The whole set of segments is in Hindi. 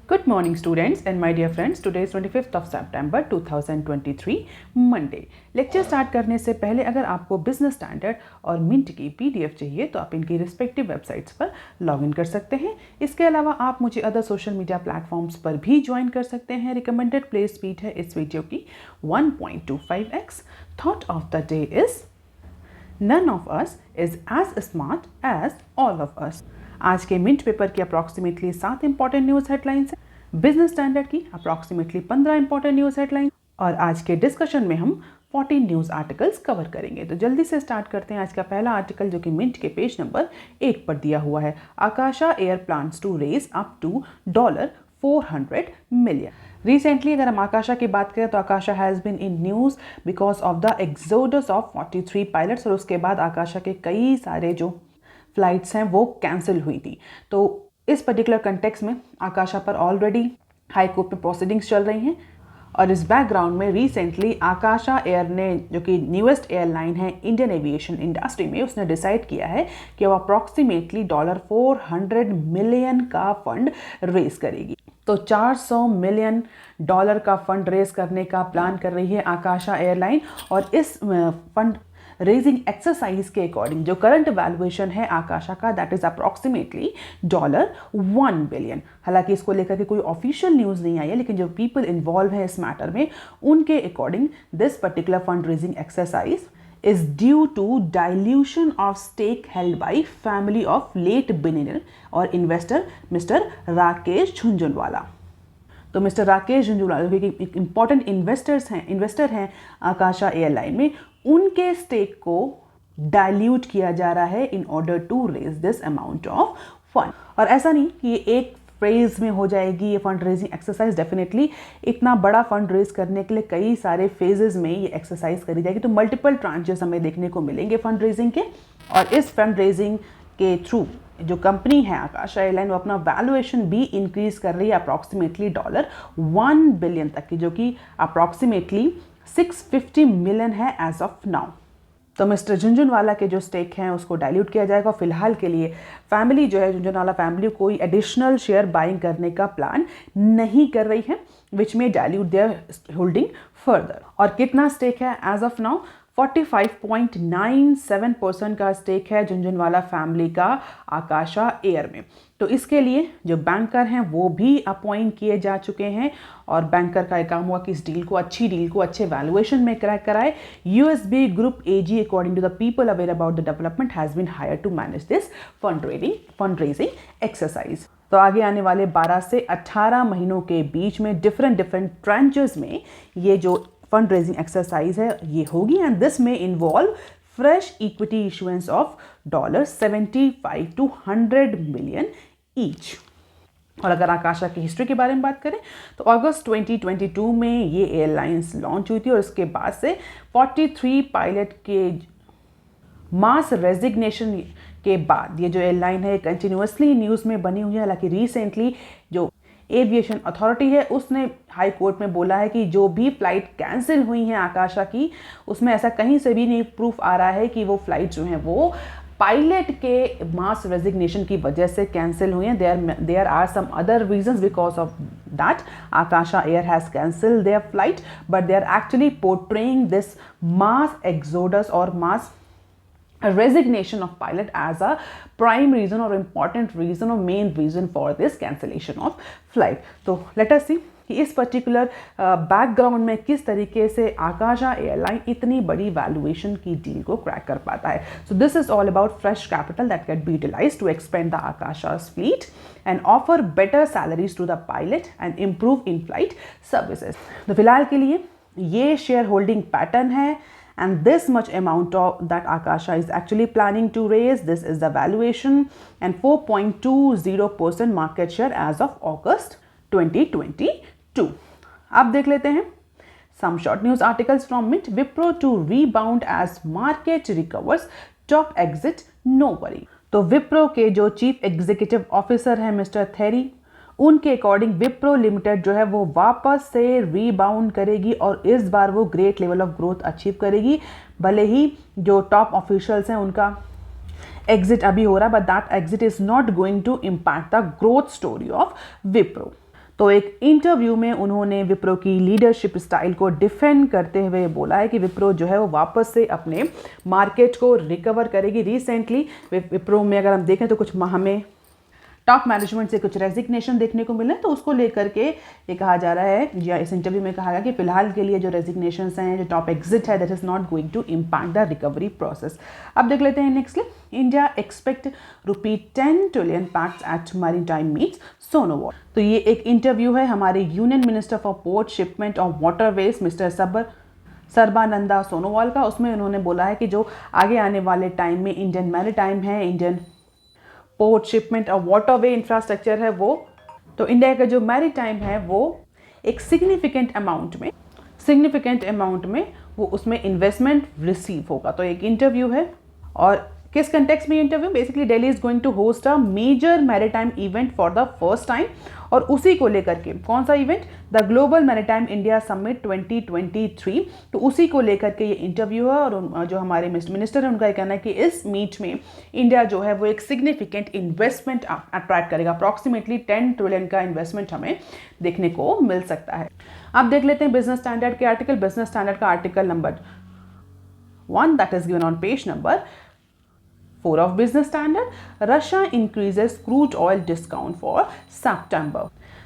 Good morning students and my dear friends, today is 25th of September 2023 Monday. Lecture start करने से पहले अगर आपको बिजनेस स्टैंडर्ड और मिंट की पीडीएफ चाहिए तो आप इनकी रिस्पेक्टिव वेबसाइट्स पर लॉगिन कर सकते हैं। इसके अलावा आप मुझे अदर सोशल मीडिया प्लेटफॉर्म्स पर भी ज्वाइन कर सकते हैं। रिकमेंडेड प्ले स्पीड है इस वीडियो की 1.25x। Thought of the day is None of us is as smart as all of us। आज के मिंट पेपर की अप्रॉक्सीमेटली 7 इंपॉर्टेंट न्यूज़ हेडलाइंस हैं, बिजनेस स्टैंडर्ड की अप्रॉक्सीमेटली 15 इंपॉर्टेंट न्यूज़ हेडलाइंस और आज के डिस्कशन में हम 14 न्यूज़ आर्टिकल्स कवर करेंगे। तो जल्दी से स्टार्ट करते हैं। आज का पहला आर्टिकल जो कि मिंट के पेज नंबर 8 पर दिया हुआ है, Akasa Air plans to raise up to $400 million. Recently अगर हम आकाशा की बात करें तो Akasa has been in news because of the exodus of 43 pilots और उसके बाद आकाशा के कई सारे जो फ्लाइट्स हैं वो कैंसिल हुई थी। तो इस पर्टिकुलर कंटेक्स्ट में आकाशा पर ऑलरेडी हाई कोर्ट में प्रोसीडिंग्स चल रही हैं और इस बैकग्राउंड में रिसेंटली आकाशा एयर ने, जो कि न्यूएस्ट एयरलाइन है इंडियन एविएशन इंडस्ट्री में, उसने डिसाइड किया है कि वो अप्रॉक्सीमेटली $400 मिलियन का फंड रेज करेगी। तो $400 मिलियन का फंड रेज करने का प्लान कर रही है आकाशा एयरलाइन और इस फंड रेजिंग एक्सरसाइज के अकॉर्डिंग जो करंट वैल्यूएशन है आकाशा का, दैट इज अप्रॉक्सीमेटली $1 बिलियन। हालांकि इसको लेकर के कोई ऑफिशियल न्यूज़ नहीं आई है, लेकिन जो पीपल इन्वॉल्व है इस मैटर में उनके according this particular fund raising exercise is due to dilution of stake held by family of late billionaire और investor Mr. राकेश झुंझुनवाला। तो मिस्टर राकेश झुंझुनवाला जो कि इंपॉर्टेंट इन्वेस्टर हैं आकाशा एयरलाइन में, उनके स्टेक को डाइल्यूट किया जा रहा है in order to raise this amount of fund. और ऐसा नहीं कि ये एक फेज में हो जाएगी ये फंड रेजिंग एक्सरसाइज, डेफिनेटली इतना बड़ा फंड रेज करने के लिए कई सारे फेजेस में ये एक्सरसाइज करी जाएगी। तो मल्टीपल ट्रांचेस हमें देखने को मिलेंगे फंड रेजिंग के और इस फंड रेजिंग के थ्रू जो कंपनी है आकाशा एयरलाइन वो अपना वैल्यूएशन भी इंक्रीज कर रही है अप्रॉक्सीमेटली $1 बिलियन तक की, जो कि अप्रॉक्सीमेटली 650 मिलियन है एज ऑफ नाउ। तो मिस्टर झुंझुनवाला के जो स्टेक हैं उसको डाइल्यूट किया जाएगा। फिलहाल के लिए फैमिली जो है झुंझुनवाला फैमिली कोई एडिशनल शेयर बाइंग करने का प्लान नहीं कर रही है, विच में डाइल्यूट देयर होल्डिंग फर्दर। और कितना स्टेक है एज ऑफ नाउ? 45.97% का स्टेक है झुंझुनवाला फैमिली का आकाशा एयर में। तो इसके लिए जो बैंकर हैं वो भी अपॉइंट किए जा चुके हैं और बैंकर का एक काम हुआ कि इस डील को अच्छे वैल्यूएशन में क्रैक कराए। USB group AG according to the people aware about the development has been hired to manage this fund raising exercise. तो आगे आने वाले 12 से 18 महीनों के बीच में डिफरेंट ट्रांचेस में ये जो फंड रेजिंग एक्सरसाइज है ये होगी एंड दिस में involve fresh equity issuance of $75 to $100 million each. और अगर आकाशा की हिस्ट्री के बारे में बात करें तो अगस्त 2022 में ये एयरलाइंस लॉन्च हुई थी और उसके बाद से 43 पायलट के मास रेजिग्नेशन के बाद ये जो एयरलाइन है कंटिन्यूसली न्यूज़ में बनी हुई है। हालांकि रिसेंटली जो एविएशन अथॉरिटी है उसने हाई कोर्ट में बोला है कि जो भी फ्लाइट कैंसिल हुई हैं आकाशा की उसमें ऐसा कहीं से भी नहीं प्रूफ आ रहा है कि वो फ्लाइट जो हैं वो पायलट के मास रेजिग्नेशन की वजह से कैंसिल हुई हैं। There are some other reasons because of that Akasa Air has cancel their flight, but they are actually portraying this mass exodus और mass resignation of pilot as a prime reason or important reason or main reason for this cancellation of flight। तो let us see कि इस पर्टिकुलर बैकग्राउंड में किस तरीके से आकाशा एयरलाइन इतनी बड़ी वैल्यूएशन की डील को क्रैक कर पाता है। So this is all about fresh capital that can be utilised to expand the आकाशा's fleet and offer better salaries to the pilot and improve in-flight services। तो फिलहाल के लिए ये शेयर होल्डिंग पैटर्न है and this much amount of that Akasha is actually planning to raise. This is the valuation and 4.20% market share as of August 2022। अब देख लेते हैं some short news articles from Mint। Wipro to rebound as market recovers, top exit no worry। तो विप्रो के जो चीफ एग्जीक्यूटिव ऑफिसर हैं मिस्टर थेरी, उनके अकॉर्डिंग विप्रो लिमिटेड जो है वो वापस से रीबाउंड करेगी और इस बार वो great level of growth achieve करेगी। भले ही जो टॉप ऑफिशियल्स हैं उनका एग्जिट अभी हो रहा है, but that exit is not going to impact the growth story of Wipro. तो एक इंटरव्यू में उन्होंने विप्रो की लीडरशिप स्टाइल को डिफेंड करते हुए बोला है कि विप्रो जो है वो वापस से अपने मार्केट को रिकवर करेगी। रिसेंटली विप्रो में अगर हम देखें तो कुछ माह में टॉप मैनेजमेंट से कुछ रेजिग्नेशन देखने को मिले, तो उसको लेकर के ये कहा जा रहा है, या इस इंटरव्यू में कहा गया कि फिलहाल के लिए जो रेजिग्नेशन हैं, जो टॉप एग्जिट है, that is not going to impact the recovery process. अब देख लेते हैं next. India expect ₹10 trillion pacts at maritime meets Sonowal. तो ये एक इंटरव्यू है हमारे union minister for port shipment और वाटरवेज मिस्टर सर्बानंदा सोनोवाल का। उसमें उन्होंने बोला है कि जो आगे आने वाले टाइम में इंडियन मैरीटाइम है, इंडियन पोर्ट शिपमेंट और वाटरवे इंफ्रास्ट्रक्चर है, वो तो इंडिया का जो मैरीटाइम है वो एक सिग्निफिकेंट अमाउंट में वो उसमें इन्वेस्टमेंट रिसीव होगा। तो एक इंटरव्यू है, और किस कंटेक्स्ट में interview, basically Delhi is going to host a major maritime event for the first time, और उसी को लेकर के कौन सा event, the global maritime India summit 2023। तो उसी को लेकर के ये इंटरव्यू है, और जो हमारे मिनिस्टर है उनका ये कहना है कि इस मीट में इंडिया जो है वो एक सिग्निफिकेंट इन्वेस्टमेंट अट्रैक्ट करेगा। अप्रॉक्सीमेटली 10 ट्रिलियन का इन्वेस्टमेंट हमें देखने को मिल सकता है। आप देख लेते हैं बिजनेस स्टैंडर्ड के आर्टिकल। बिजनेस स्टैंडर्ड का article number 1 that is given on page number 4 of Business Standard, Russia increases crude oil discount for September।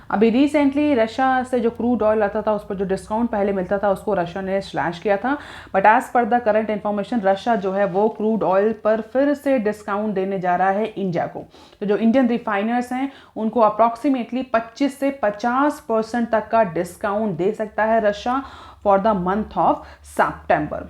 अभी रिसेंटली रशिया से जो क्रूड ऑयल आता था उस पर जो डिस्काउंट पहले मिलता था उसको रशिया ने स्लैश किया था, but as per the current information Russia जो है वो क्रूड ऑयल पर फिर से डिस्काउंट देने जा रहा है इंडिया को। तो जो इंडियन रिफाइनर्स हैं उनको अप्रॉक्सीमेटली 25 से 50% तक का डिस्काउंट दे सकता है Russia for the month of सितंबर।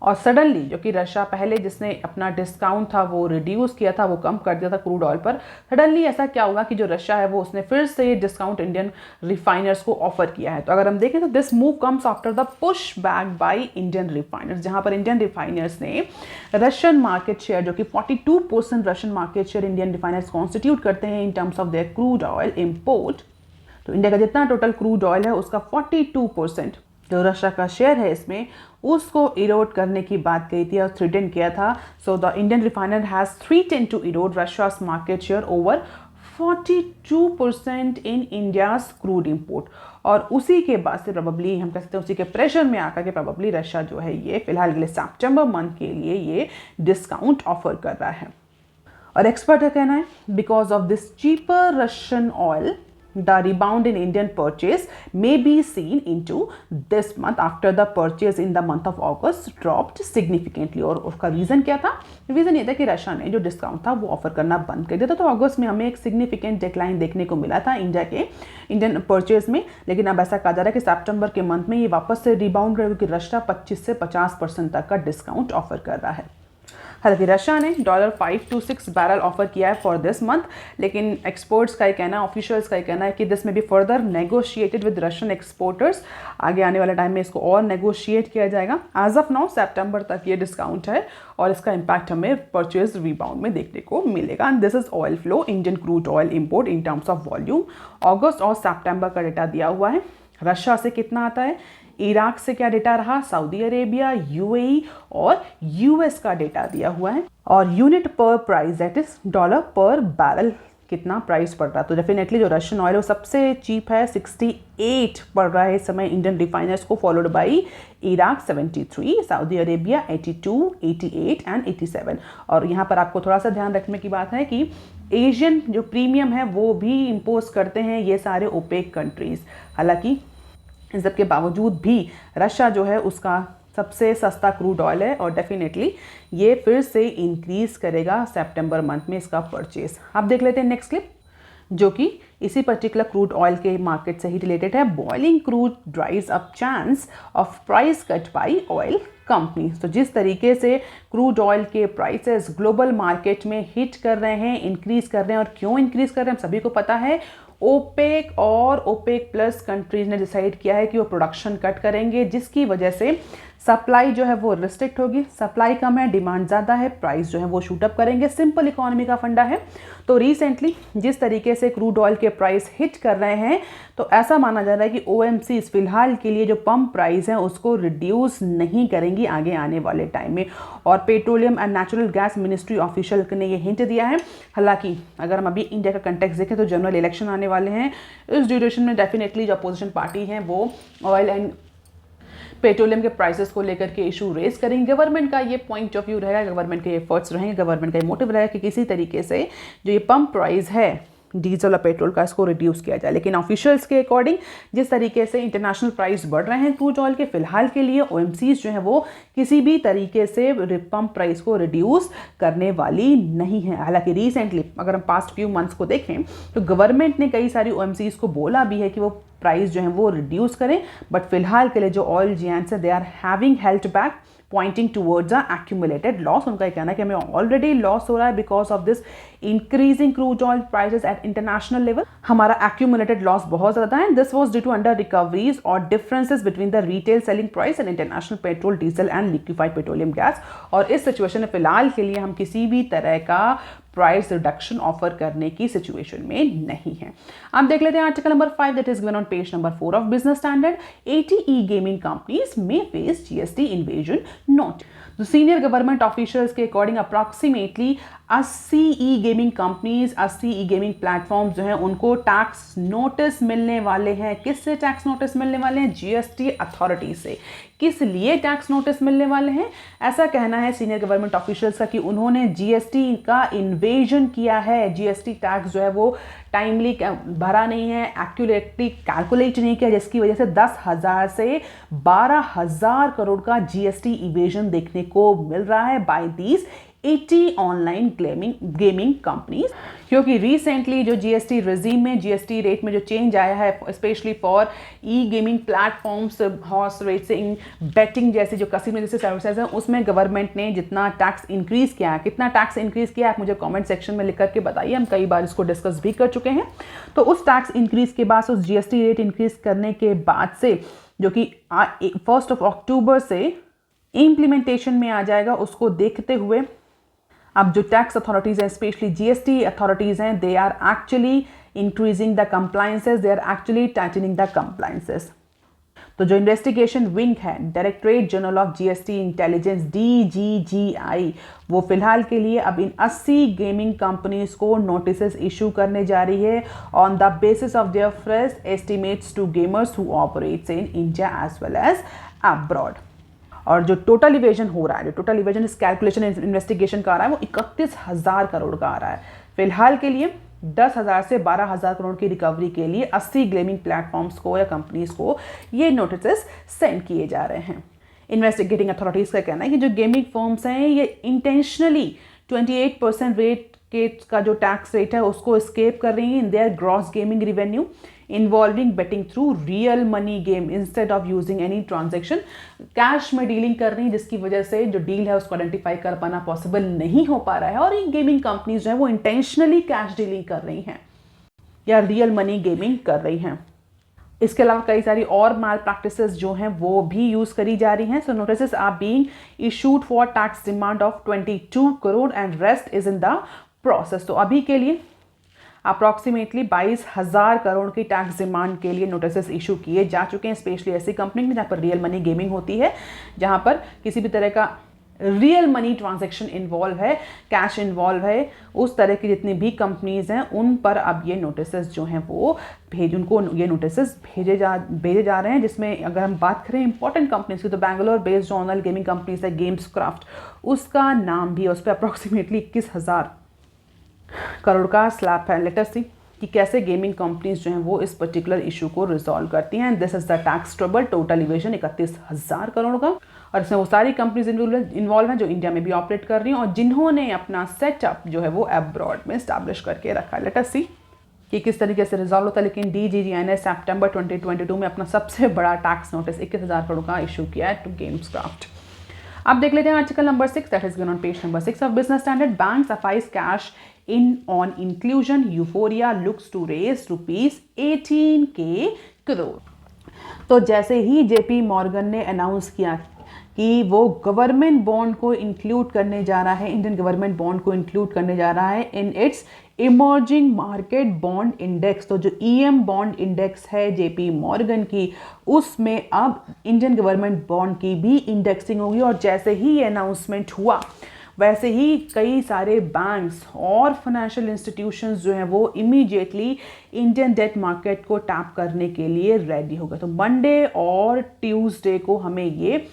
और सडनली जो कि रशिया पहले जिसने अपना डिस्काउंट था वो रिड्यूस किया था, वो कम कर दिया था क्रूड ऑयल पर, सडनली ऐसा क्या होगा कि जो रशिया है वो उसने फिर से ये डिस्काउंट इंडियन रिफाइनर्स को ऑफर किया है। तो अगर हम देखें तो this move comes after the push back by Indian refiners, जहां पर इंडियन रिफाइनर्स ने रशियन मार्केट शेयर जो कि 42% Russian market share Indian refiners constitute करते हैं इन terms of their crude oil import. तो इंडिया का जितना टोटल क्रूड ऑयल है उसका 42% जो रशिया का शेयर है इसमें, उसको इरोड करने की बात कही थी और थ्रेटन किया था। So the Indian refiner has threaten to erode Russia's market share over 42% in India's crude import. और उसी के बाद से प्रोबेबली हम कह सकते हैं उसी के प्रेशर में आकर के प्रोबेबली रशिया जो है ये फिलहाल के लिए सितंबर मंथ के लिए ये डिस्काउंट ऑफर कर रहा है। और एक्सपर्ट का कहना है because of this cheaper Russian oil the rebound in Indian purchase may be seen into this month after the purchase in the month of August dropped significantly। और उसका रीज़न क्या था? रीज़न ये था कि रशिया ने जो डिस्काउंट था वो ऑफर करना बंद कर दिया था। तो अगस्त में हमें एक सिग्निफिकेंट डिक्लाइन देखने को मिला था इंडियन परचेज में, लेकिन अब ऐसा कहा जा रहा है कि सितंबर के मंथ में ये वापस से रिबाउंड करेगा क्योंकि रशिया 25 से 50% तक का डिस्काउंट ऑफर कर रहा है। हालांकि रशिया ने $526 बैरल ऑफर किया है फॉर दिस मंथ, लेकिन एक्सपर्ट्स का ये कहना, ऑफिशियल्स का ये कहना है कि दिस में be further negotiated with Russian exporters. आगे आने वाले टाइम में इसको और नेगोशिएट किया जाएगा। एज ऑफ नाउ सितंबर तक ये डिस्काउंट है और इसका इम्पैक्ट हमें परचेज रिबाउंड में देखने को मिलेगा। And this is oil flow, Indian crude oil import in terms of volume. अगस्त और सितंबर का डेटा दिया हुआ है। रशिया से कितना आता है, इराक से क्या डेटा रहा, सऊदी अरेबिया, यूएई और यूएस का डेटा दिया हुआ है। और यूनिट पर प्राइस दैट इज डॉलर पर बैरल कितना प्राइस पड़ रहा है। तो डेफिनेटली जो रशियन ऑयल है वो सबसे चीप है, 68 पड़ रहा है इस समय इंडियन रिफाइनर्स को, followed by Iraq 73, Saudi Arabia 82, 88 and 87। और यहाँ पर आपको थोड़ा सा ध्यान रखने की बात है कि एशियन जो प्रीमियम है वो भी इम्पोज करते हैं ये सारे ओपेक कंट्रीज। हालांकि इन सब के बावजूद भी रशिया जो है उसका सबसे सस्ता क्रूड ऑयल है और डेफिनेटली ये फिर से इंक्रीज करेगा सितंबर मंथ में इसका परचेज। अब देख लेते हैं नेक्स्ट क्लिप जो कि इसी पर्टिकुलर क्रूड ऑयल के मार्केट से ही रिलेटेड है। Boiling crude ड्राइज up chance of price cut by oil companies. तो जिस तरीके से क्रूड ऑयल के प्राइसेस ग्लोबल मार्केट में हिट कर रहे हैं, इंक्रीज कर रहे हैं, और क्यों इंक्रीज कर रहे हैं हम सभी को पता है। ओपेक और ओपेक प्लस कंट्रीज ने डिसाइड किया है कि वो प्रोडक्शन कट करेंगे, जिसकी वजह से सप्लाई जो है वो रिस्ट्रिक्ट होगी, सप्लाई कम है, डिमांड ज़्यादा है, प्राइस जो है वो शूट अप करेंगे। सिंपल इकोनॉमी का फंडा है। तो रिसेंटली जिस तरीके से क्रूड ऑयल के प्राइस हिट कर रहे हैं, तो ऐसा माना जा रहा है कि OMCs फिलहाल के लिए जो पंप प्राइस है उसको रिड्यूस नहीं करेंगी आगे आने वाले टाइम में। और petroleum and natural gas ministry official ने ये हिंट दिया है। हालांकि अगर हम अभी इंडिया का कंटेक्स्ट देखें तो जनरल इलेक्शन आने वाले हैं। इस ड्यूरेशन में डेफिनेटली जो अपोजिशन पार्टी है वो ऑयल एंड पेट्रोलियम के प्राइसेस को लेकर के इशू रेस करेंगे। गवर्नमेंट का ये पॉइंट ऑफ व्यू रहेगा, गवर्नमेंट के एफर्ट्स रहेंगे, गवर्नमेंट का ये मोटिव रहेगा कि किसी तरीके से जो ये पंप प्राइस है डीजल और पेट्रोल का, इसको रिड्यूस किया जाए। लेकिन ऑफिशियल्स के अकॉर्डिंग जिस तरीके से इंटरनेशनल प्राइस बढ़ रहे हैं क्रूड ऑयल के, फिलहाल के लिए OMCs जो है वो किसी भी तरीके से पंप प्राइस को रिड्यूस करने वाली नहीं है। हालांकि रिसेंटली अगर हम पास्ट फ्यू मंथ्स को देखें तो गवर्नमेंट ने कई सारी OMCs को बोला भी है कि वो प्राइस जो है वो रिड्यूस करें, बट फिलहाल के लिए जो ऑयल जियांट्स है they are having held back, pointing towards a accumulated loss. उनका ये कहना है कि हमें ऑलरेडी लॉस हो रहा है because of this increasing crude oil prices at international level. हमारा एक्यूमुलेटेड लॉस बहुत ज़्यादा है। This was due to under recoveries और differences between the retail selling price and international petrol, diesel and liquefied petroleum gas. और इस सिचुएशन में फिलहाल के लिए हम किसी भी तरह का प्राइस रिडक्शन ऑफर करने की सिचुएशन में नहीं है। आप देख लेते हैं article number 5 that is given on page number 4 of business Standard. 80 e gaming companies may face GST evasion note. तो सीनियर गवर्नमेंट ऑफिशियल्स के according approximately 80 e gaming companies, 80 e gaming platforms जो हैं उनको टैक्स नोटिस मिलने वाले हैं। किससे टैक्स नोटिस मिलने वाले हैं? GST अथॉरिटी से। किस लिए टैक्स नोटिस मिलने वाले हैं? ऐसा कहना है सीनियर गवर्नमेंट ऑफिशियल्स का कि उन्होंने GST का इन्वेजन किया है। GST टैक्स जो है वो टाइमली भरा नहीं है, एक्यूरेटली कैलकुलेट नहीं किया, जिसकी वजह से 10,000 से 12,000 करोड़ का GST इवेजन देखने को मिल रहा है by these 80 online gaming companies. क्योंकि रिसेंटली जो GST रेजिम में, GST रेट में जो चेंज आया है specially for e gaming platforms, horse racing, betting जैसे जो कसिनो जैसे सर्विसेज हैं, उसमें गवर्नमेंट ने जितना टैक्स इंक्रीज किया है, कितना टैक्स इंक्रीज किया है आप मुझे कमेंट सेक्शन में लिख करके बताइए। हम कई बार इसको डिस्कस भी कर चुके हैं। तो उस टैक्स इंक्रीज के बाद, उस GST रेट इंक्रीज करने के बाद से जो कि 1 अक्टूबर से इम्प्लीमेंटेशन में आ जाएगा, उसको देखते हुए अब जो टैक्स अथॉरिटीज हैं, स्पेशली GST अथॉरिटीज हैं, they are actually increasing the compliances, they are actually tightening the compliances. तो जो इन्वेस्टिगेशन विंग है, directorate general of GST intelligence DGGI, वो फिलहाल के लिए अब इन 80 गेमिंग कंपनीज को नोटिस इशू करने जा रही है on the basis of their fresh estimates to gamers who operates in India as well as abroad. और जो टोटल इवेजन हो रहा है, जो टोटल इवेजन इस कैलकुलेशन इन्वेस्टिगेशन का आ रहा है, वो 31,000 करोड़ का आ रहा है। फिलहाल के लिए 10,000 से 12,000 करोड़ की रिकवरी के लिए 80 गेमिंग प्लेटफॉर्म्स को या कंपनीज को ये नोटिस सेंड किए जा रहे हैं। इन्वेस्टिगेटिंग अथॉरिटीज़ का कहना है कि जो गेमिंग फर्म्स हैं ये इंटेंशनली 28% रेट का जो टैक्स रेट है उसको स्केप कर रही हैं in their gross gaming revenue involving betting through real money game instead of using any transaction. Cash में डीलिंग कर रही है, जिसकी वजह से जो डील है उसको आइडेंटिफाई कर पाना पॉसिबल नहीं हो पा रहा है। और ये गेमिंग कंपनीज जो है वो इंटेंशनली कैश डीलिंग कर रही हैं या रियल मनी गेमिंग कर रही हैं। इसके अलावा कई सारी और माल प्रैक्टिसेस जो हैं वो भी यूज करी जा रही हैं। So notice are being issued for tax demand of 22 crore and rest is in the process. तो अभी के लिए अप्रॉक्सीमेटली 22,000 करोड़ की टैक्स डिमांड के लिए नोटिस इशू किए जा चुके हैं, स्पेशली ऐसी कंपनी में जहाँ पर रियल मनी गेमिंग होती है, जहाँ पर किसी भी तरह का रियल मनी ट्रांजैक्शन इन्वॉल्व है, कैश इन्वॉल्व है, उस तरह की जितनी भी कंपनीज हैं उन पर अब ये नोटिस जो हैं वो उनको ये नोटिस भेजे जा रहे हैं। जिसमें अगर हम बात करें इंपॉर्टेंट कंपनीज की तो Bangalore based online gaming companies है गेम्स क्राफ्ट, उसका नाम भी उस पर अप्रॉक्सीमेटली 21,000 करोड़ का स्लैब है। लेट अस सी कि कैसे गेमिंग कंपनीज जो हैं वो इस पर्टिकुलर इशू को रिजॉल्व करती हैं। This is the tax trouble, total evasion 31,000 crore का, और इसमें वो सारी कंपनीज इन्वॉल्व हैं जो इंडिया में भी ऑपरेट कर रही हैं और जिन्होंने अपना सेटअप जो है वो अब्रॉड में स्टैब्लिश करके रखा है। लेट अस सी कि किस तरीके से रिजॉल्व होता है। लेकिन DGGI ने सितंबर 2022 में अपना सबसे बड़ा टैक्स नोटिस 21,000 करोड़ का इशू किया है टू गेम्स क्राफ्ट। अब देख लेते हैं article number 6 that is given on page number 6 of business Standard. Banks AFIs cash in on inclusion euphoria looks to raise rupees 18K crore. तो जैसे ही JP मॉर्गन ने अनाउंस किया कि वो गवर्नमेंट बॉन्ड को इंक्लूड करने जा रहा है, इंडियन गवर्नमेंट बॉन्ड को इंक्लूड करने जा रहा है in its emerging market bond index. तो जो ईएम बॉन्ड इंडेक्स है जेपी मॉर्गन की, उसमें अब इंडियन गवर्नमेंट बॉन्ड की भी इंडेक्सिंग होगी। और जैसे ही ये अनाउंसमेंट हुआ वैसे ही कई सारे बैंक्स और फाइनेंशियल इंस्टीट्यूशंस जो हैं वो इमीडिएटली इंडियन डेट मार्केट को टैप करने के लिए रेडी हो गए। तो मंडे और ट्यूसडे को हमें ये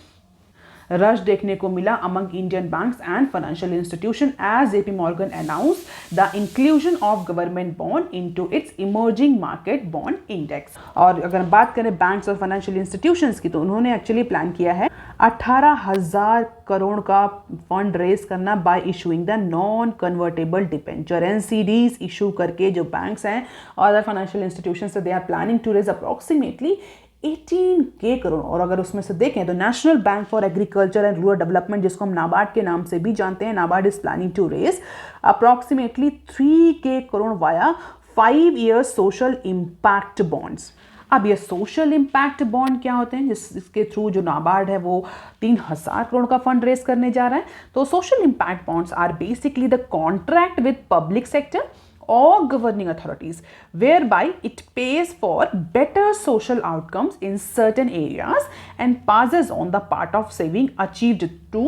रश देखने को मिला among Indian banks and financial institution as JP Morgan announce the inclusion of government bond into its emerging market bond index. और अगर बात करें बैंक्स और फाइनेंशियल इंस्टीट्यूशंस की, तो उन्होंने एक्चुअली प्लान किया है 18,000 करोड़ का फंड रेज करना by issuing the non convertible debenture NCDs issue करके। जो बैंक्स हैं और other financial institutions they are planning to raise approximately 18K crore. और अगर उसमें से देखें तो national bank for agriculture and rural development, जिसको हम नाबार्ड के नाम से भी जानते हैं, NABARD is planning to raise approximately 3K crore via 5 years social impact bonds. अब ये सोशल इम्पैक्ट बॉन्ड क्या होते हैं, जिसके थ्रू जो नाबार्ड है वो 3,000 करोड़ का फंड रेज करने जा रहा है। तो social impact bonds are basically the contract with public sector or governing authorities whereby it pays for better social outcomes in certain areas and passes on the part of saving achieved to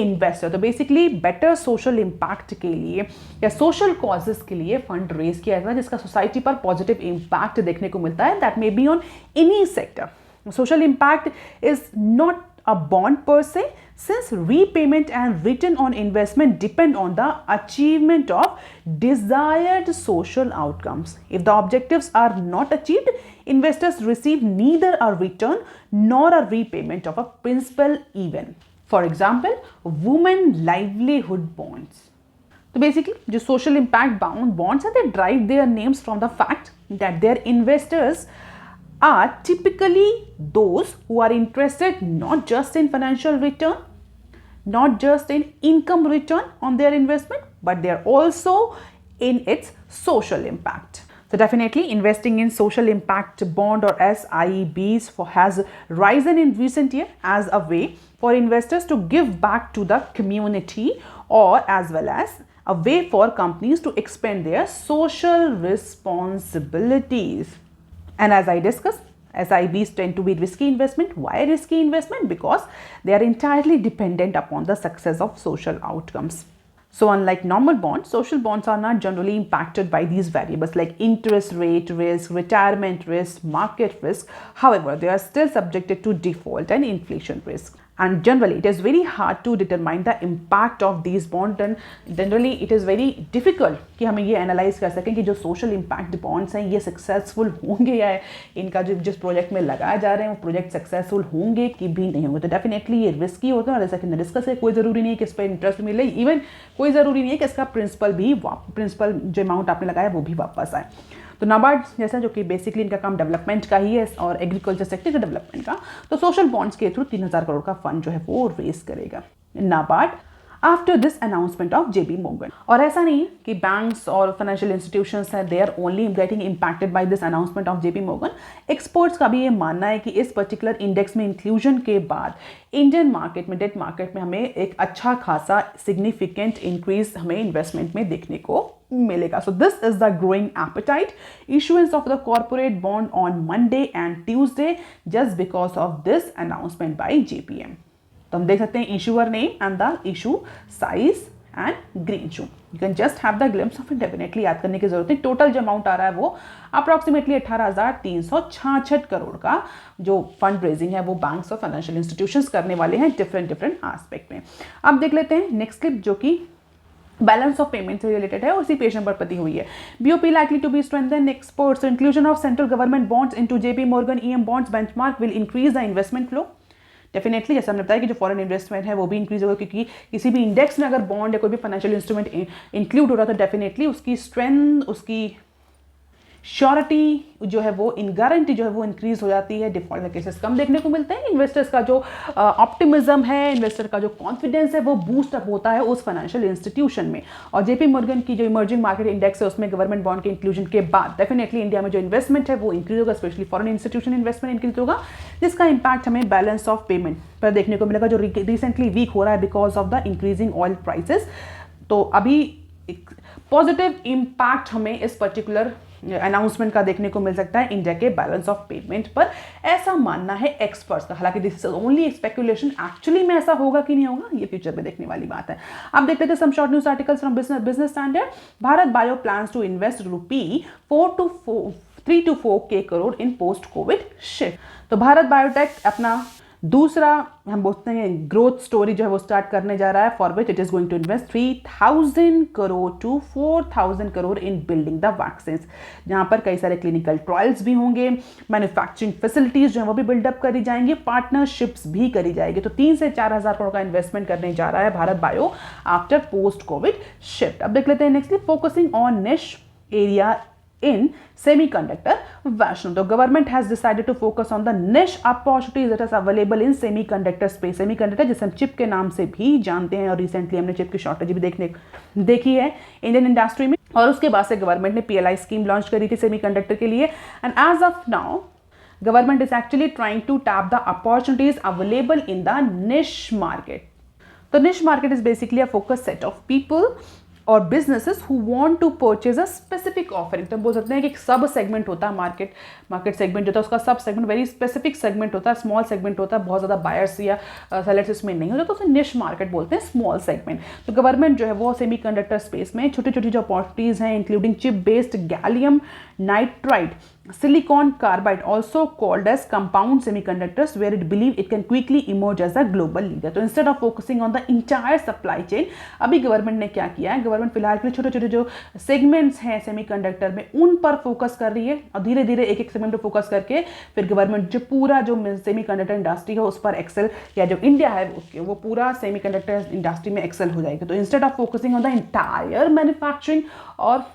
investor। तो बेसिकली बेटर सोशल इम्पैक्ट के लिए या सोशल कॉजेस के लिए फंड रेज किया जाता है जिसका सोसाइटी पर पॉजिटिव इम्पैक्ट देखने को मिलता है। That may be on any sector. Social impact is not a bond per se, since repayment and return on investment depend on the achievement of desired social outcomes. If the objectives are not achieved, investors receive neither a return nor a repayment of a principal even. For example, women livelihood bonds. तो बेसिकली जो सोशल इम्पैक्ट बाउंड बॉन्ड्स हैं, they derive their names from the fact that their investors are typically those who are interested not just in financial return, not just in income return on their investment, but they are also in its social impact. So definitely investing in social impact bond or SIBs has risen in recent year as a way for investors to give back to the community, or as well as a way for companies to expand their social responsibilities. And as I discussed, SIBs tend to be risky investment. Why risky investment? Because they are entirely dependent upon the success of social outcomes. So unlike normal bonds, social bonds are not generally impacted by these variables like interest rate risk, retirement risk, market risk. However, they are still subjected to default and inflation risk. And generally, it is very hard to determine the impact of these bonds, and generally it is very difficult कि हमें ये एनालाइज कर सकें कि जो सोशल इम्पैक्ट बॉन्ड्स हैं ये सक्सेसफुल होंगे या इनका जो जिस प्रोजेक्ट में लगाए जा रहे हैं वो प्रोजेक्ट सक्सेसफुल होंगे कि भी नहीं होंगे। तो डेफिनेटली ये रिस्की होता है और जैसा कि हमने डिस्कस है, कोई ज़रूरी नहीं है कि इस पर इंटरेस्ट मिले, इवन कोई ज़रूरी नहीं है कि इसका प्रिंसिपल जो अमाउंट आपने लगाया वो भी वापस आए। तो नाबार्ड जैसा जो कि बेसिकली इनका काम डेवलपमेंट का ही है और एग्रीकल्चर सेक्टर का डेवलपमेंट का, तो सोशल बॉन्ड्स के थ्रू 3,000 करोड़ का फंड जो है वो रेज करेगा NABARD after this announcement of JP Morgan. और ऐसा नहीं कि बैंक्स और फाइनेंशियल इंस्टीट्यूशंस हैं they are only getting impacted by this announcement of JP Morgan. Experts का भी ये मानना है कि इस पर्टिकुलर इंडेक्स में इंक्लूजन के बाद इंडियन मार्केट में, डेट मार्केट में हमें एक अच्छा खासा सिग्निफिकेंट इंक्रीज हमें इन्वेस्टमेंट में देखने को मिलेगा। So this is the growing appetite. Issuance of the corporate bond on Monday and Tuesday just because of this announcement by JPM. तो हम देख सकते हैं issuer name and the issue size and green shoe. You can just have the glimpse of it. Definitely याद करने की जरूरत है। टोटल जो अमाउंट आ रहा है वो अप्रॉक्सीमेटली 18,366 करोड़ का जो फंड रेजिंग है वो बैंक्स और फाइनेंशियल इंस्टीट्यूशंस करने वाले हैं डिफरेंट एस्पेक्ट में। अब देख लेते हैं नेक्स्ट क्लिप जो कि बैलेंस ऑफ पेमेंट से रिलेटेड है, उसी पेज नंबर पर दी हुई है। BOP likely to be strengthened exports. So inclusion of central government bonds into JP Morgan EM bonds benchmark will increase the investment flow. Definitely जैसे हमने बताया कि जो फॉरेन इन्वेस्टमेंट है वो भी इंक्रीज होगा, क्योंकि किसी भी इंडेक्स में अगर बॉन्ड या कोई भी फाइनेंशियल इंस्ट्रूमेंट इंक्लूड हो रहा है तो डेफिनेटली उसकी स्ट्रेंथ, उसकी श्योरिटी जो है वो इन गारंटी जो है वो इंक्रीज हो जाती है, डिफॉल्ट केसेस कम देखने को मिलते हैं, इन्वेस्टर्स का जो ऑप्टिमिज्म है, इन्वेस्टर का जो कॉन्फिडेंस है वो बूस्ट अप होता है उस फाइनेंशियल इंस्टीट्यूशन में। और जेपी मॉर्गन की जो इमर्जिंग मार्केट इंडेक्स है उसमें गवर्नमेंट बॉन्ड के इंक्लूजन के बाद डेफिनेटली इंडिया में जो इन्वेस्टमेंट है वो इंक्रीज होगा, specially foreign institution investment increase होगा, जिसका इंपैक्ट हमें बैलेंस ऑफ पेमेंट पर देखने को मिलेगा जो रिसेंटली वीक हो रहा है because of the increasing oil prices. तो अभी एक पॉजिटिव इंपैक्ट हमें इस पर्टिकुलर अनाउंसमेंट का देखने को मिल सकता है इंडिया के बैलेंस ऑफ पेमेंट पर, ऐसा मानना है एक्सपर्ट्स का। हालांकि this is only speculation, actually में ऐसा होगा कि नहीं होगा ये फ्यूचर में देखने वाली बात है। अब देख लेते हैं some short news articles from Business Standard. Bharat bio plans to invest ₹3 to 4K crore in post covid shift. तो भारत बायोटेक अपना दूसरा हम बोलते हैं ग्रोथ स्टोरी जो है वो स्टार्ट करने जा रहा है, for which it is going to invest 3,000 crore to 4,000 crore in building the vaccine, जहां पर कई सारे क्लिनिकल ट्रायल्स भी होंगे, मैन्युफैक्चरिंग फैसिलिटीज जो है वो भी बिल्डअप करी जाएंगी, पार्टनरशिप्स भी करी जाएगी। तो 3 से 4,000 करोड़ का इन्वेस्टमेंट करने जा रहा है Bharat bio after post covid shift. अब देख लेते हैं नेक्स्टली, फोकसिंग ऑन निश area in semiconductor version. The government has decided to focus on the niche opportunities that is available in semiconductor space. Semiconductor जिसे हम चिप के नाम से भी जानते हैं और रिसेंटली हमने चिप की शॉर्टेज भी देखी है इंडियन इंडस्ट्री में, और उसके बाद से गवर्नमेंट ने PLI स्कीम लॉन्च करी थी सेमीकंडक्टर के लिए। And as of now government is actually trying to tap the opportunities available in the niche market. तो niche market is basically a focus set of people और businesses who want to purchase a specific offering. तो हम बोल सकते हैं कि एक सब सेगमेंट होता है मार्केट सेगमेंट जो होता है उसका सब सेगमेंट वेरी स्पेसिफिक सेगमेंट होता है, स्मॉल सेगमेंट होता है, बहुत ज़्यादा बायर्स या सेलर्स इसमें नहीं होता, तो उसे निश मार्केट बोलते हैं, स्मॉल सेगमेंट। तो गवर्नमेंट जो है वो सेमीकंडक्टर स्पेस में छोटी छोटी जो अपॉर्चुनिटीज़ हैं including chip based gallium nitride, silicon carbide also called as compound semiconductors, where it believe it can quickly emerge as a global leader. तो instead of focusing on the entire supply chain, अभी गवर्नमेंट ने क्या किया है, गवर्नमेंट फिलहाल के लिए छोटे छोटे जो सेगमेंट्स हैं सेमीकंडक्टर में उन पर फोकस कर रही है, और धीरे धीरे एक एक सेगमेंट पर फोकस करके फिर गवर्नमेंट जो पूरा जो सेमीकंडक्टर इंडस्ट्री है उस पर एक्सेल, या जो इंडिया है वो पूरा सेमीकंडक्टर इंडस्ट्री में एक्सेल हो जाएगी। तो instead of focusing on the entire manufacturing और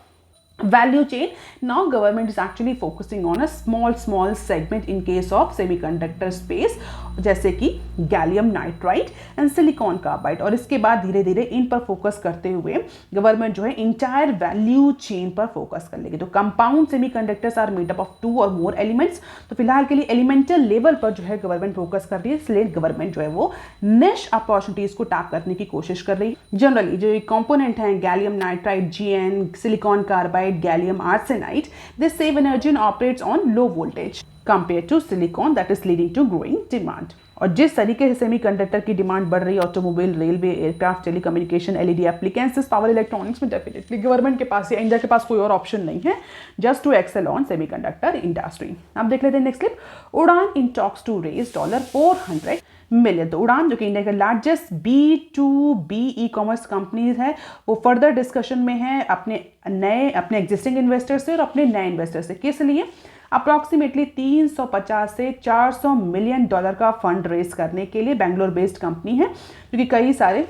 value chain, now government is actually focusing on a small segment in case of semiconductor space, जैसे कि gallium nitride and silicon carbide. और इसके बाद धीरे धीरे इन पर फोकस करते हुए गवर्नमेंट जो है इंटायर वैल्यू चेन पर फोकस कर लेगी। तो compound semiconductors are made up of 2 or more elements. तो फिलहाल के लिए एलिमेंटल लेवल पर जो है गवर्नमेंट फोकस कर रही है, इसलिए गवर्नमेंट जो है वो निश अपॉर्चुनिटीज को टैप करने की कोशिश कर रही है। जनरली जो कंपोनेंट हैं gallium nitride, GN, silicon carbide, gallium arsenide, they save energy and operates on low voltage compared to silicon, that is leading to growing demand. और जिस तरीके से सेमीकंडक्टर की डिमांड बढ़ रही है automobile, railway, aircraft, telecommunication, LED appliances, power electronics में, डेफिनेटली गवर्नमेंट के पास या इंडिया के पास कोई और ऑप्शन नहीं है just to excel on semiconductor industry. अब देख लेते हैं next clip. Udaan in talks to raise $400 million. तो उड़ान जो कि इंडिया का largest B2B e commerce companies है वो फर्दर डिस्कशन में है अपने एग्जिस्टिंग इन्वेस्टर्स से और अपने नए इन्वेस्टर्स से। किस लिए? अप्रॉक्सीमेटली 350 से $400 मिलियन का फंड रेज करने के लिए बेंगलोर बेस्ड कंपनी है जो कि कई सारे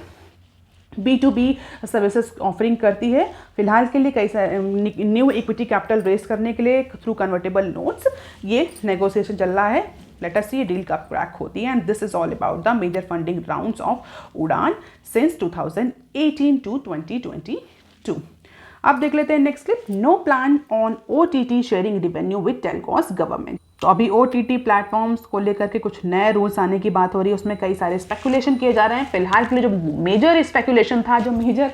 B2B सर्विसेज ऑफरिंग करती है। फिलहाल के लिए कई सारे न्यू इक्विटी कैपिटल रेज करने के लिए थ्रू कन्वर्टेबल नोट्स ये नेगोशिएशन चल रहा है। Let us see डील कब क्रैक होती है, and this is all about the major funding rounds of Udaan since 2018 to 2022। अब देख लेते हैं next clip. No plan on OTT sharing revenue with telcos government. तो अभी OTT प्लेटफॉर्म्स को लेकर के कुछ नए रूल्स आने की बात हो रही है, उसमें कई सारे स्पेकुलेशन किए जा रहे हैं। फिलहाल के लिए जो मेजर स्पेकुलेशन था, जो मेजर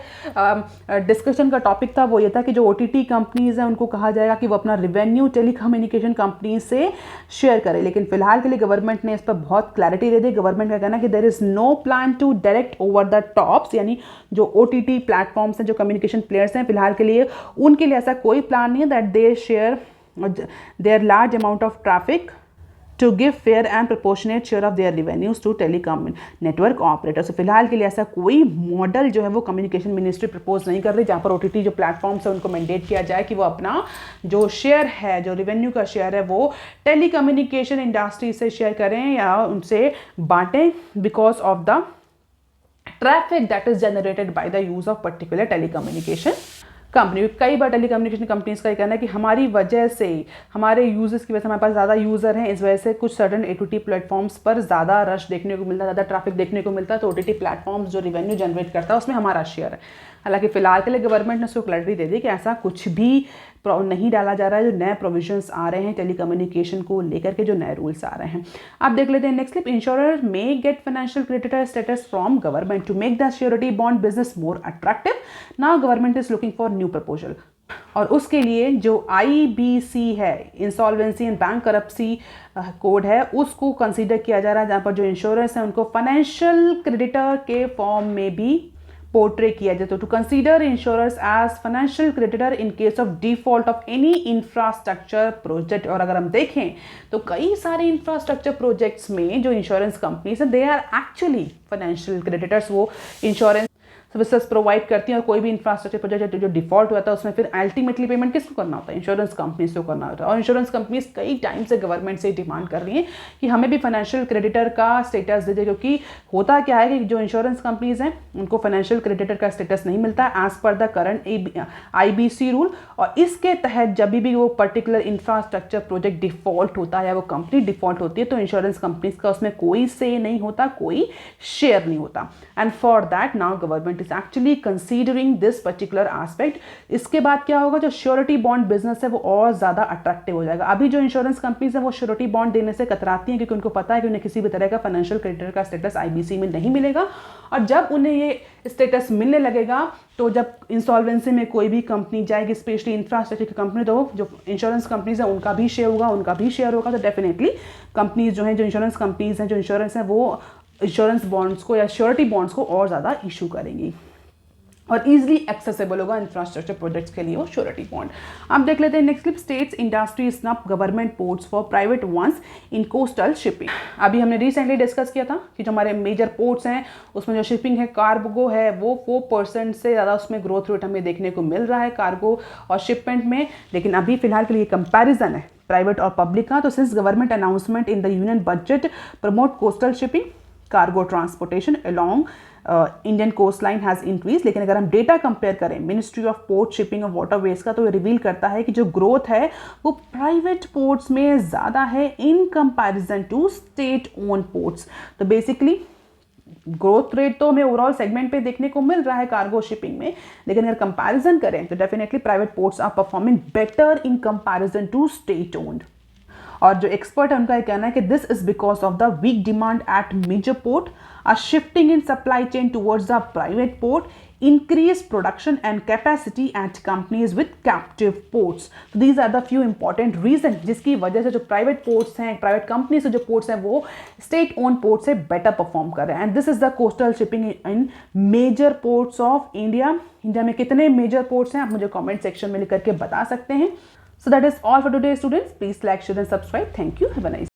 डिस्कशन का टॉपिक था वो ये था कि जो OTT कंपनीज हैं उनको कहा जाएगा कि वो अपना रिवेन्यू टेलीकम्युनिकेशन कंपनी से शेयर करें। लेकिन फिलहाल के लिए गवर्नमेंट ने इस पर बहुत क्लैरिटी दे दी। गवर्नमेंट का कहना है कि there is no plan to direct over the tops, यानी जो OTT प्लेटफॉर्म्स हैं, जो कम्युनिकेशन प्लेयर्स हैं, फिलहाल के लिए उनके लिए ऐसा कोई प्लान नहीं है that they share their large amount of traffic to give fair and proportionate share of their revenues to telecom network operators। so, फिलहाल के लिए ऐसा कोई मॉडल जो है वो कम्युनिकेशन मिनिस्ट्री प्रपोज नहीं कर रही जहाँ पर OTT जो प्लेटफॉर्म्स है उनको मैंडेट किया जाए कि वो अपना जो शेयर है, जो रेवेन्यू का शेयर है, वो टेलीकम्युनिकेशन इंडस्ट्री से शेयर करें या उनसे बांटें because of the traffic that is generated by the use of particular telecommunication company, कई बार टेलीकम्युनिकेशन कंपनीज का ये कहना है कि हमारी वजह से, हमारे यूजर्स की वजह से, हमारे पास ज़्यादा यूज़र हैं, इस वजह से कुछ सर्टन OTT प्लेटफॉर्म्स पर ज़्यादा रश देखने को मिलता है, ज़्यादा ट्रैफिक देखने को मिलता है, तो OTT प्लेटफॉर्म्स जो रिवेन्यू जनरेट करता है उसमें हमारा शेयर है। हालांकि फिलहाल के लिए गवर्नमेंट ने उसको क्लैरिटी दे दी कि ऐसा कुछ भी नहीं डाला जा रहा है। जो नए प्रोविजंस आ रहे हैं टेलीकम्युनिकेशन को लेकर के, जो नए रूल्स आ रहे हैं, आप देख लेते हैं next clip. Insurer may get financial creditor status from government to make the surety bond business more attractive. Now government is looking for new proposal, और उसके लिए जो IBC है, insolvency and bankruptcy code है, उसको कंसीडर किया जा रहा है, जहाँ पर जो इंश्योरेंस है उनको फाइनेंशियल क्रेडिटर के फॉर्म में भी पोर्ट्रे किया जाए। तो to consider insurance as financial creditor in case of default of any infrastructure project. और अगर हम देखें तो कई सारे इंफ्रास्ट्रक्चर प्रोजेक्ट्स में जो इंश्योरेंस कंपनीज हैं, they are actually financial creditors. वो इंश्योरेंस सर्विसेज प्रोवाइड करती हैं, और कोई भी इंफ्रास्ट्रक्चर प्रोजेक्ट जो डिफॉल्ट हुआ था उसमें फिर अल्टीमेटली पेमेंट किसको करना होता है? इंश्योरेंस कंपनीज को करना होता है। और इंश्योरेंस कंपनीज कई टाइम से गवर्नमेंट से डिमांड कर रही हैं कि हमें भी फाइनेंशियल क्रेडिटर का स्टेटस दे दे, क्योंकि होता क्या है कि जो इंश्योरेंस कंपनीज हैं उनको फाइनेंशियल क्रेडिटर का स्टेटस नहीं मिलता as per the current IBC rule. और इसके तहत जब भी वो पर्टिकुलर इंफ्रास्ट्रक्चर प्रोजेक्ट डिफॉल्ट होता है या वो कंपनी डिफॉल्ट होती है, तो इंश्योरेंस कंपनीज का उसमें कोई से नहीं होता, कोई शेयर नहीं होता। And for that now government is actually considering this particular aspect. इसके बाद क्या होगा, जो श्योरिटी बॉन्ड बिजनेस है वो और ज़्यादा अट्रैक्टिव हो जाएगा। अभी जो इंश्योरेंस कंपनीज है वो श्योरिटी बॉन्ड देने से कतराती हैं, क्योंकि उनको पता है कि उन्हें किसी भी तरह का फाइनेंशियल क्रेडिटर का स्टेटस IBC में नहीं मिलेगा। और जब उन्हें ये स्टेटस मिलने लगेगा, तो जब इंसॉल्वेंसी में कोई भी कंपनी जाएगी, स्पेशली इंफ्रास्ट्रक्चर की कंपनी, तो जो इंश्योरेंस कंपनीज है उनका भी शेयर होगा, उनका भी शेयर होगा। तो डेफिनेटली कंपनीज जो हैं, जो इंश्योरेंस कंपनीज हैं, जो इंश्योरेंस है, वो इंश्योरेंस बॉन्ड्स को या श्योरिटी बॉन्ड्स को और ज़्यादा इशू करेंगी और इजीली एक्सेसिबल होगा इंफ्रास्ट्रक्चर प्रोजेक्ट्स के लिए वो श्योरिटी बॉन्ड। अब देख लेते हैं next clip. States industry snub government ports for private ones in coastal shipping. अभी हमने रिसेंटली डिस्कस किया था कि जो हमारे मेजर पोर्ट्स हैं उसमें जो शिपिंग है, कार्गो है, वो 4% से ज़्यादा उसमें ग्रोथ रेट हमें देखने को मिल रहा है कार्गो और शिपमेंट में। लेकिन अभी फिलहाल के लिए कंपैरिजन है प्राइवेट और पब्लिक का। तो since government announcement in the union budget promote coastal shipping, cargo transportation along Indian coast line has increase. लेकिन अगर हम डेटा कंपेयर करें मिनिस्ट्री ऑफ पोर्ट शिपिंग और वाटरवेज का, तो ये रिवील करता है कि जो ग्रोथ है वो प्राइवेट पोर्ट्स में ज़्यादा है in comparison to state own ports. तो बेसिकली ग्रोथ रेट तो हमें ओवरऑल सेगमेंट पे देखने को मिल रहा है कार्गो शिपिंग में, लेकिन अगर कंपैरिजन करें तो definitely private ports are performing better in comparison to state owned. और जो एक्सपर्ट है उनका ये कहना है कि this is because of the weak demand at major port, a shifting in supply chain towards the private port, increase production and capacity at companies with captive ports. So these are the few important reasons जिसकी वजह से जो प्राइवेट पोर्ट्स हैं, प्राइवेट कंपनी से जो पोर्ट्स हैं, वो स्टेट ओन पोर्ट से बेटर परफॉर्म कर रहे हैं। And this is the coastal shipping in major ports of India. India में कितने मेजर पोर्ट्स हैं आप मुझे कमेंट सेक्शन में लिख करके बता सकते हैं। So that is all for today students. Please like, share and subscribe. Thank you. Have a nice day.